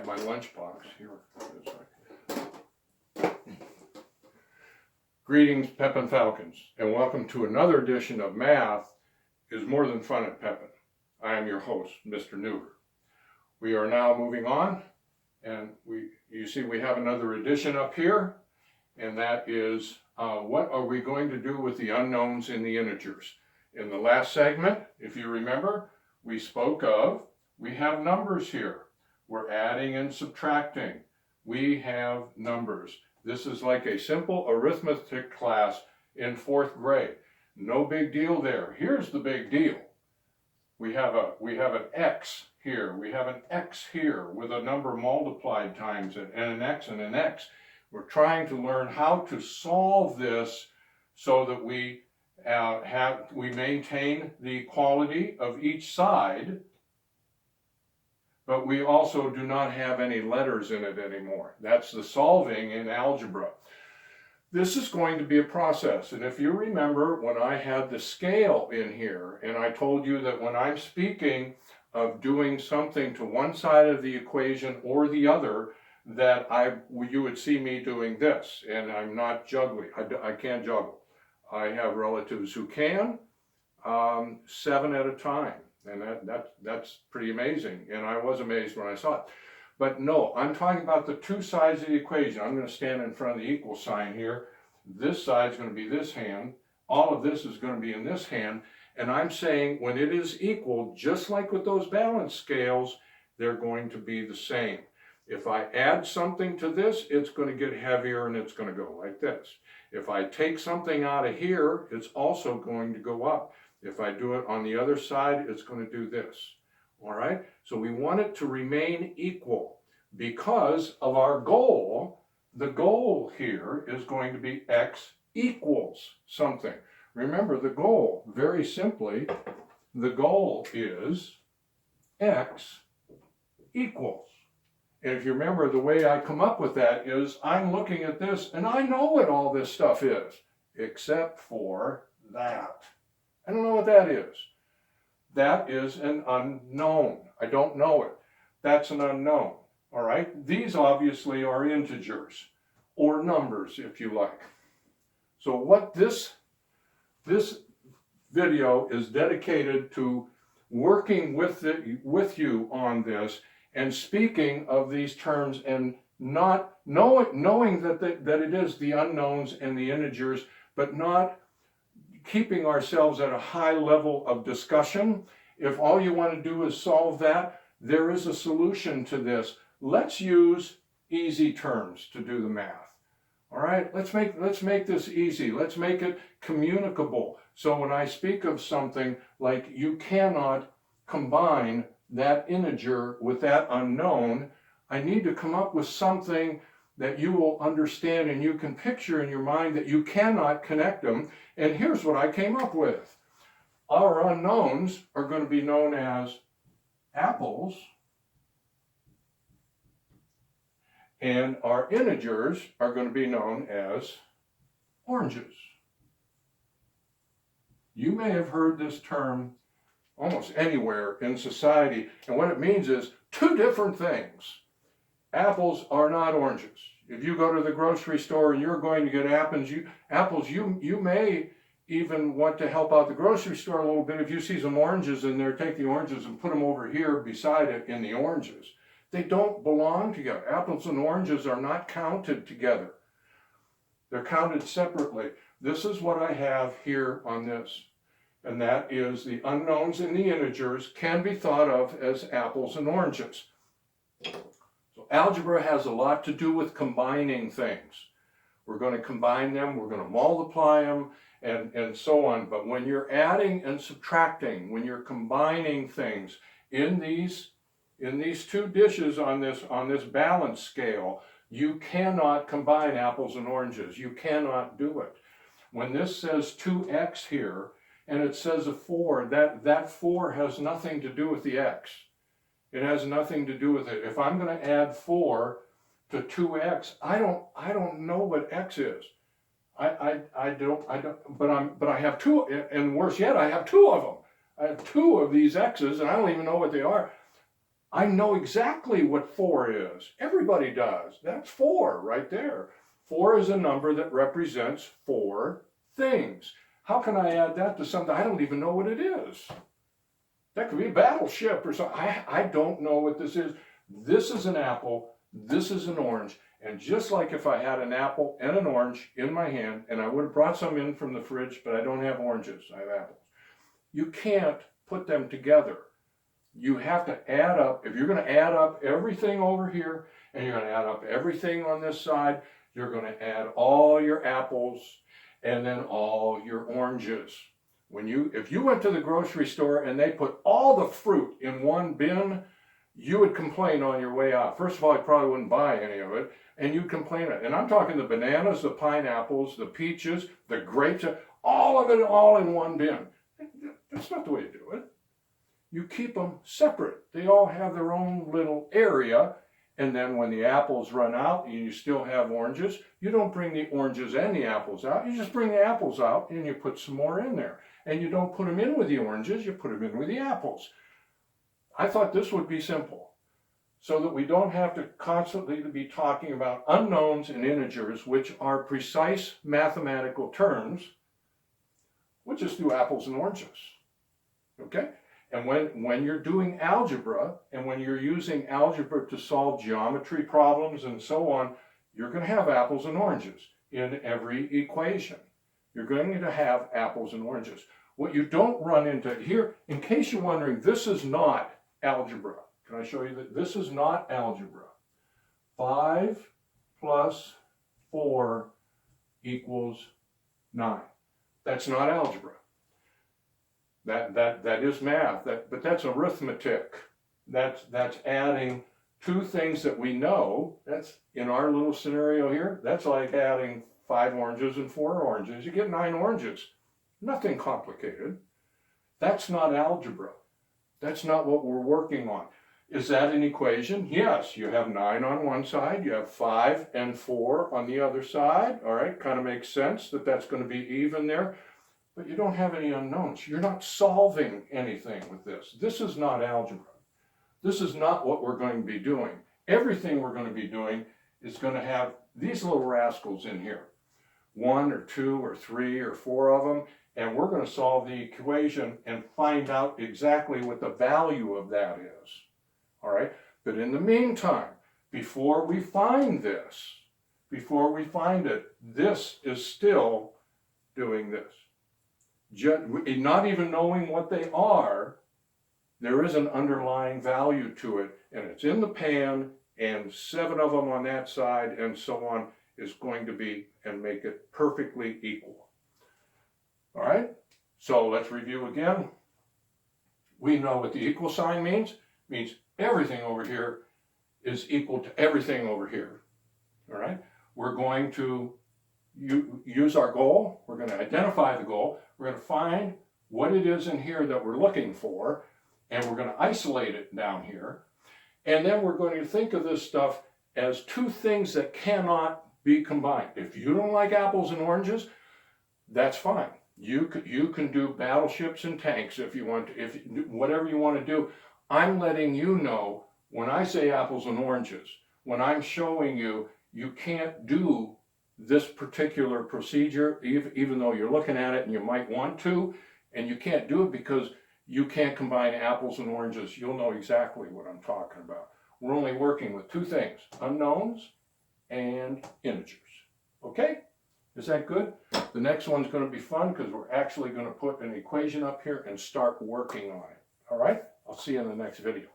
have my lunchbox here. Greetings, Pepin Falcons, and welcome to another edition of Math is More Than Fun at Pepin. I am your host, Mr. Newber. We are now moving on, and you see we have another edition up here, and that is what are we going to do with the unknowns in the integers? In the last segment, if you remember, we spoke of, we have numbers here. We're adding and subtracting. We have numbers. This is like a simple arithmetic class in 4th grade. No big deal there. Here's the big deal. We have an x here. We have an x here with a number multiplied times it, and an x and an x. We're trying to learn how to solve this so that we maintain the equality of each side, but we also do not have any letters in it anymore. That's the solving in algebra. This is going to be a process, and if you remember when I had the scale in here, and I told you that when I'm speaking of doing something to one side of the equation or the other, that you would see me doing this, and I'm not juggling. I can't juggle. I have relatives who can, 7 at a time. And that's pretty amazing. And I was amazed when I saw it. But no, I'm talking about the two sides of the equation. I'm going to stand in front of the equal sign here. This side's going to be this hand. All of this is going to be in this hand. And I'm saying when it is equal, just like with those balance scales, they're going to be the same. If I add something to this, it's going to get heavier and it's going to go like this. If I take something out of here, it's also going to go up. If I do it on the other side, it's going to do this. All right? So we want it to remain equal because of our goal. The goal here is going to be x equals something. Remember the goal, very simply, the goal is x equals. And if you remember, the way I come up with that is I'm looking at this and I know what all this stuff is, except for that. I don't know what that is. That is an unknown. I don't know it. That's an unknown. All right? These obviously are integers or numbers, if you like. So what this video is dedicated to working with you on this and speaking of these terms and not knowing that it is the unknowns and the integers, but not keeping ourselves at a high level of discussion. If all you want to do is solve that, there is a solution to this. Let's use easy terms to do the math. All right, let's make this easy. Let's make it communicable. So when I speak of something like you cannot combine that integer with that unknown, I need to come up with something that you will understand and you can picture in your mind that you cannot connect them. And here's what I came up with. Our unknowns are going to be known as apples, and our integers are going to be known as oranges. You may have heard this term almost anywhere in society, and what it means is two different things. Apples are not oranges. If you go to the grocery store and you're going to get apples, you may even want to help out the grocery store a little bit. If you see some oranges in there, take the oranges and put them over here beside it in the oranges. They don't belong together. Apples and oranges are not counted together. They're counted separately. This is what I have here on this, and that is the unknowns in the integers can be thought of as apples and oranges. Algebra has a lot to do with combining things. We're going to combine them, we're going to multiply them, and so on. But when you're adding and subtracting, when you're combining things in these two dishes on this balance scale, you cannot combine apples and oranges. You cannot do it. When this says 2x here, and it says a 4, that 4 has nothing to do with the x. It has nothing to do with it. If I'm going to add 4 to 2x, I don't know what x is. I don't. But I have 2, and worse yet, I have 2 of them. I have 2 of these x's, and I don't even know what they are. I know exactly what 4 is. Everybody does. That's 4 right there. 4 is a number that represents 4 things. How can I add that to something? I don't even know what it is. That could be a battleship or something. I don't know what this is. This is an apple. This is an orange. And just like if I had an apple and an orange in my hand, and I would have brought some in from the fridge, but I don't have oranges, I have apples. You can't put them together. You have to add up. If you're going to add up everything over here, and you're going to add up everything on this side, you're going to add all your apples and then all your oranges. If you went to the grocery store and they put all the fruit in one bin, you would complain on your way out. First of all, you probably wouldn't buy any of it, and you'd complain. And I'm talking the bananas, the pineapples, the peaches, the grapes, all of it all in one bin. That's not the way to do it. You keep them separate. They all have their own little area, and then when the apples run out and you still have oranges, you don't bring the oranges and the apples out. You just bring the apples out and you put some more in there. And you don't put them in with the oranges, you put them in with the apples. I thought this would be simple, so that we don't have to constantly be talking about unknowns and integers, which are precise mathematical terms. We'll just do apples and oranges, okay? And when you're doing algebra, and when you're using algebra to solve geometry problems and so on, you're going to have apples and oranges in every equation. You're going to have apples and oranges. What you don't run into here, in case you're wondering, this is not algebra. Can I show you that this is not algebra? 5 plus 4 equals 9. That's not algebra. That is math, but that's arithmetic. That's adding two things that we know. That's in our little scenario here. That's like adding 5 oranges and 4 oranges. You get 9 oranges. Nothing complicated. That's not algebra. That's not what we're working on. Is that an equation? Yes, you have 9 on one side, you have 5 and 4 on the other side. All right, kind of makes sense that that's going to be even there. But you don't have any unknowns. You're not solving anything with this. This is not algebra. This is not what we're going to be doing. Everything we're going to be doing is going to have these little rascals in here. 1 or 2 or 3 or 4 of them. And we're going to solve the equation and find out exactly what the value of that is. All right? But in the meantime, before we find this, before we find it, this is still doing this. Not even knowing what they are, there is an underlying value to it, and it's in the pan, and 7 of them on that side, and so on, is going to be and make it perfectly equal. All right? So let's review again. We know what the equal sign means. It means everything over here is equal to everything over here. All right? We're going to use our goal. We're going to identify the goal. We're going to find what it is in here that we're looking for, and we're going to isolate it down here. And then we're going to think of this stuff as 2 things that cannot be combined. If you don't like apples and oranges, that's fine. You can do battleships and tanks if you want to, whatever you want to do. I'm letting you know when I say apples and oranges, when I'm showing you, you can't do this particular procedure, even though you're looking at it and you might want to, and you can't do it because you can't combine apples and oranges. You'll know exactly what I'm talking about. We're only working with 2 things, unknowns and integers. Okay? Is that good? The next one's going to be fun because we're actually going to put an equation up here and start working on it. All right? I'll see you in the next video.